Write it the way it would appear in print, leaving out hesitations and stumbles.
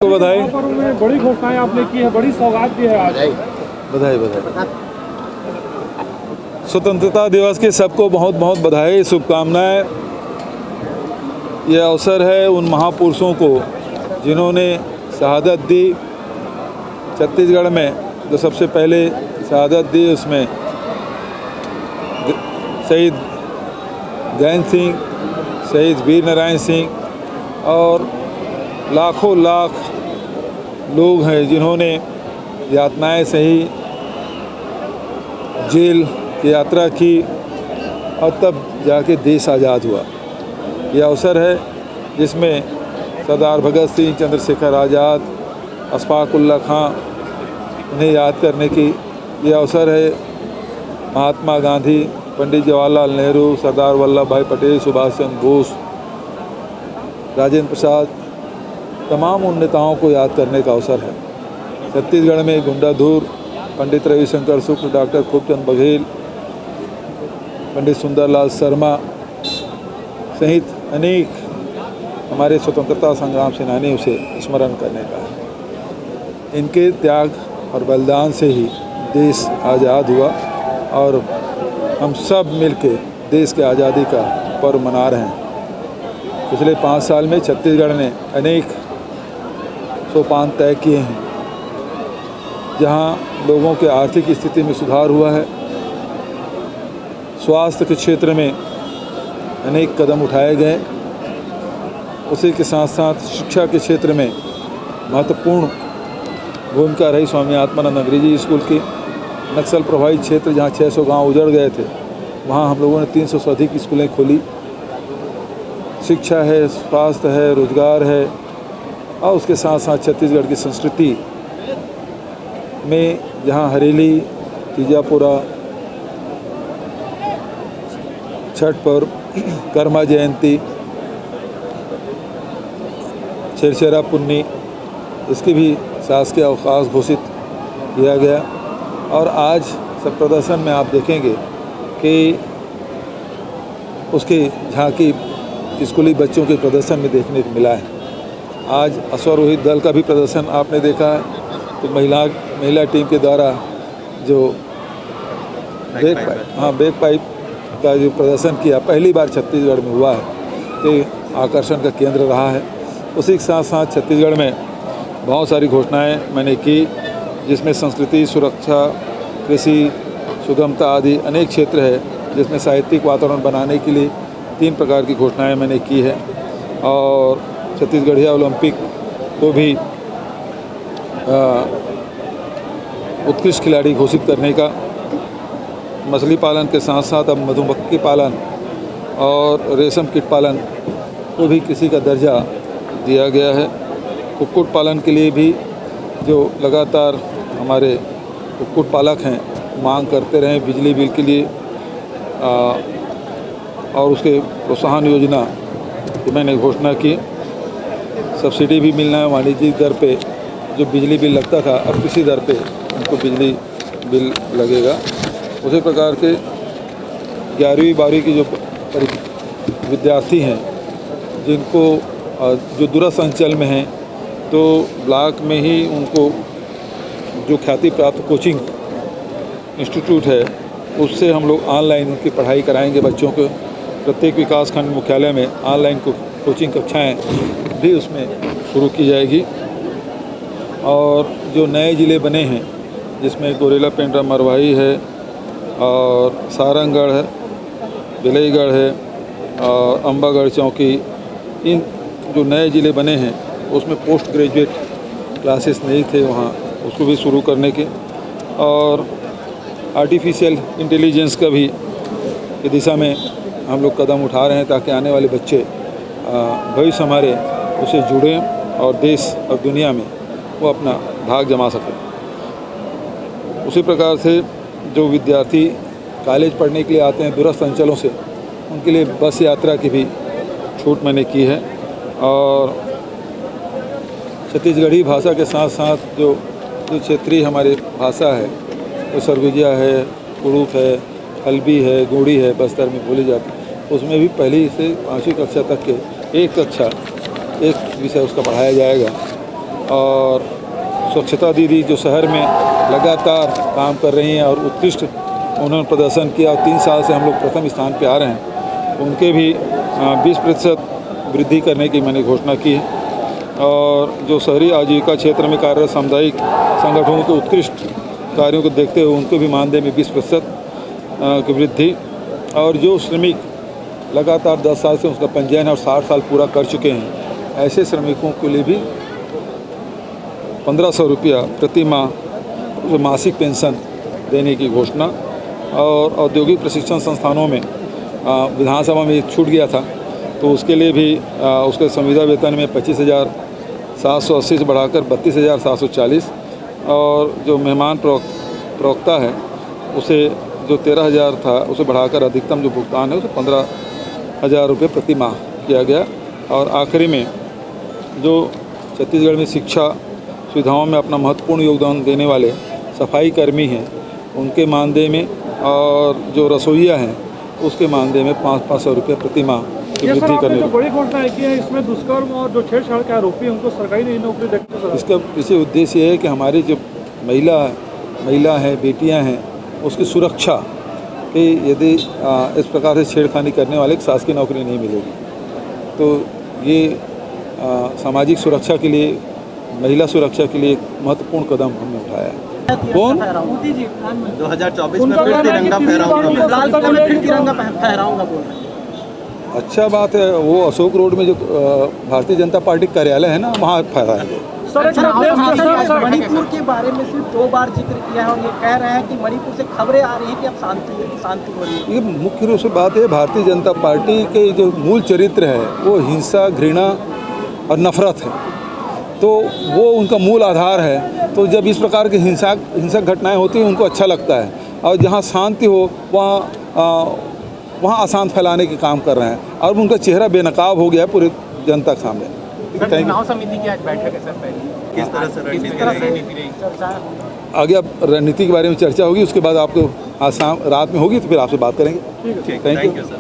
को बधाई। बड़ी घोषणाएं आपने की है, बड़ी सौगात दी है आज। बधाई बधाई। स्वतंत्रता दिवस की सबको बहुत बहुत बधाई, शुभकामनाएं। यह अवसर है उन महापुरुषों को जिन्होंने शहादत दी। छत्तीसगढ़ में जो सबसे पहले शहादत दी उसमें शहीद गैन सिंह, शहीद वीर नारायण सिंह और लाखों लाख लोग हैं जिन्होंने यातनाएं सही, जेल की यात्रा की और तब जाके देश आज़ाद हुआ। यह अवसर है जिसमें सरदार भगत सिंह, चंद्रशेखर आज़ाद, अशफाक उल्लाह खां, उन्हें याद करने की यह अवसर है। महात्मा गांधी, पंडित जवाहरलाल नेहरू, सरदार वल्लभ भाई पटेल, सुभाष चंद्र बोस, राजेंद्र प्रसाद, तमाम उन नेताओं को याद करने का अवसर है। छत्तीसगढ़ में गुंडाधुर, पंडित रविशंकर शुक्ल, डॉक्टर खूबचंद बघेल, पंडित सुंदरलाल शर्मा सहित अनेक हमारे स्वतंत्रता संग्राम सेनानियों से स्मरण करने का है। इनके त्याग और बलिदान से ही देश आज़ाद हुआ और हम सब मिलकर देश के आज़ादी का पर्व मना रहे हैं। पिछले 5 साल में छत्तीसगढ़ ने अनेक सोपान तय किए हैं, जहां लोगों के आर्थिक स्थिति में सुधार हुआ है। स्वास्थ्य के क्षेत्र में अनेक कदम उठाए गए। उसी के साथ साथ शिक्षा के क्षेत्र में महत्वपूर्ण भूमिका रही स्वामी आत्मानंद अंग्रेजी स्कूल की। नक्सल प्रभावित क्षेत्र जहां 600 गांव उजड़ गए थे, वहां हम लोगों ने 300 से अधिक स्कूलें खोली। शिक्षा है, स्वास्थ्य है, रोजगार है और उसके साथ साथ छत्तीसगढ़ की संस्कृति में जहां हरेली, तीजापुरा, छठ पर्व, कर्मा जयंती, छेरछेरा पुन्नी, इसकी भी शासकीय अवकाश घोषित किया गया। और आज सब प्रदर्शन में आप देखेंगे कि उसकी झांकी स्कूली बच्चों के प्रदर्शन में देखने को मिला है। आज अश्वारोहित दल का भी प्रदर्शन आपने देखा है। तो महिला टीम के द्वारा जो बैक पाइप का जो प्रदर्शन किया, पहली बार छत्तीसगढ़ में हुआ है, ये आकर्षण का केंद्र रहा है। उसी के साथ साथ छत्तीसगढ़ में बहुत सारी घोषणाएं मैंने की, जिसमें संस्कृति, सुरक्षा, कृषि, सुगमता आदि अनेक क्षेत्र है, जिसमें साहित्यिक वातावरण बनाने के लिए 3 प्रकार की घोषणाएं मैंने की है। और छत्तीसगढ़िया ओलंपिक को भी उत्कृष्ट खिलाड़ी घोषित करने का, मछली पालन के साथ साथ अब मधुमक्खी पालन और रेशम कीट पालन को भी कृषि का दर्जा दिया गया है। कुक्कुट पालन के लिए भी जो लगातार हमारे कुक्कुट पालक हैं मांग करते रहे बिजली बिल के लिए, और उसके प्रोत्साहन योजना की मैंने घोषणा की। सब्सिडी भी मिलना है वाणिज्यिक दर पे, जो बिजली बिल लगता था अब किसी दर पे उनको बिजली बिल लगेगा। उसी प्रकार के 11वीं 12वीं की जो विद्यार्थी हैं जिनको जो दूरस्थ अंचल में हैं, तो ब्लॉक में ही उनको जो ख्याति प्राप्त कोचिंग इंस्टीट्यूट है उससे हम लोग ऑनलाइन उनकी पढ़ाई कराएंगे। बच्चों को प्रत्येक विकास खंड मुख्यालय में ऑनलाइन कोचिंग कक्षाएं भी उसमें शुरू की जाएगी। और जो नए ज़िले बने हैं जिसमें गोरेला पेंड्रा मरवाही है और सारंगढ़ है, बिलईगढ़ है और अम्बागढ़ चौकी, इन जो नए ज़िले बने हैं उसमें पोस्ट ग्रेजुएट क्लासेस नहीं थे, वहाँ उसको भी शुरू करने के। और आर्टिफिशियल इंटेलिजेंस का भी की दिशा में हम लोग कदम उठा रहे हैं, ताकि आने वाले बच्चे भविष्य हमारे उसे जुड़ें और देश और दुनिया में वो अपना भाग जमा सकें। उसी प्रकार से जो विद्यार्थी कॉलेज पढ़ने के लिए आते हैं दूरस्थ अंचलों से, उनके लिए बस यात्रा की भी छूट मैंने की है। और छत्तीसगढ़ी भाषा के साथ साथ जो क्षेत्रीय हमारी भाषा है, तो सरगुजिया है, कुड़ूख है, हल्बी है, गोड़ी है, बस्तर में बोली जाती है, उसमें भी पहली से 5वीं कक्षा तक के एक विषय उसका पढ़ाया जाएगा। और स्वच्छता दीदी जो शहर में लगातार काम कर रही हैं और उत्कृष्ट उन्होंने प्रदर्शन किया और 3 साल से हम लोग प्रथम स्थान पे आ रहे हैं, उनके भी 20% वृद्धि करने की मैंने घोषणा की है। और जो शहरी आजीविका क्षेत्र में कार्यरत सामुदायिक संगठनों के उत्कृष्ट कार्यों को देखते हुए उनको भी मानदेय में 20% की वृद्धि, और जो श्रमिक लगातार 10 साल से उसका पंजीयन है और 60 साल पूरा कर चुके हैं, ऐसे श्रमिकों के लिए भी 1500 रुपया प्रति माह जो मासिक पेंशन देने की घोषणा। और औद्योगिक प्रशिक्षण संस्थानों में विधानसभा में छूट गया था, तो उसके लिए भी उसके संविदा वेतन में 25,780 से बढ़ाकर 32,740, और जो मेहमान प्रवक्ता है उसे जो 13,000 था उसे बढ़ाकर अधिकतम जो भुगतान है उसे 15,000 रुपये प्रति माह किया गया। और आखिरी में जो छत्तीसगढ़ में शिक्षा सुविधाओं में अपना महत्वपूर्ण योगदान देने वाले सफाई कर्मी हैं, उनके मानदेय में, और जो रसोइया हैं उसके मानदेय में 500 रुपये प्रति माह की ये सर वृद्धि आपने करने जो की। बड़ी घोषणा की है, इसमें दुष्कर्म और जो छेड़छाड़ के आरोपी हैं उनको सरकारी नहीं नौकरी देते सर। इसका पीछे उद्देश्य ये है कि हमारी जो महिला हैं, बेटियां हैं, उसकी सुरक्षा कि यदि इस प्रकार से छेड़खानी करने वाले की शासकीय नौकरी नहीं मिलेगी, तो ये सामाजिक सुरक्षा के लिए, महिला सुरक्षा के लिए एक महत्वपूर्ण कदम हमने उठाया है। कौन? 2024 में फिर तिरंगा फहराऊंगा, लाल किले में फिर तिरंगा फहराऊंगा बोल रहे हैं। अच्छा बात है, वो अशोक रोड में जो भारतीय जनता पार्टी कार्यालय है ना, वहाँ फहराएंगे। मणिपुर के बारे में सिर्फ 2 बार जिक्र किया है और ये कह रहे हैं कि मणिपुर से खबरें आ रही हैं कि अब शांति हो रही है। ये मुख्य रूप से बात है, भारतीय जनता पार्टी के जो मूल चरित्र है वो हिंसा, घृणा और नफरत है, तो वो उनका मूल आधार है। तो जब इस प्रकार की हिंसक घटनाएं होती हैं उनको अच्छा लगता है, और जहाँ शांति हो वहाँ अशांत फैलाने के काम कर रहे हैं, और उनका चेहरा बेनकाब हो गया है पूरी जनता के सामने। चुनाव समिति की आज बैठक है सर, पहले किस तरह से रणनीति रहेगी? आगे अब रणनीति के बारे में चर्चा होगी, उसके बाद आपको आज शाम रात में होगी तो फिर आपसे बात करेंगे। Thank you sir.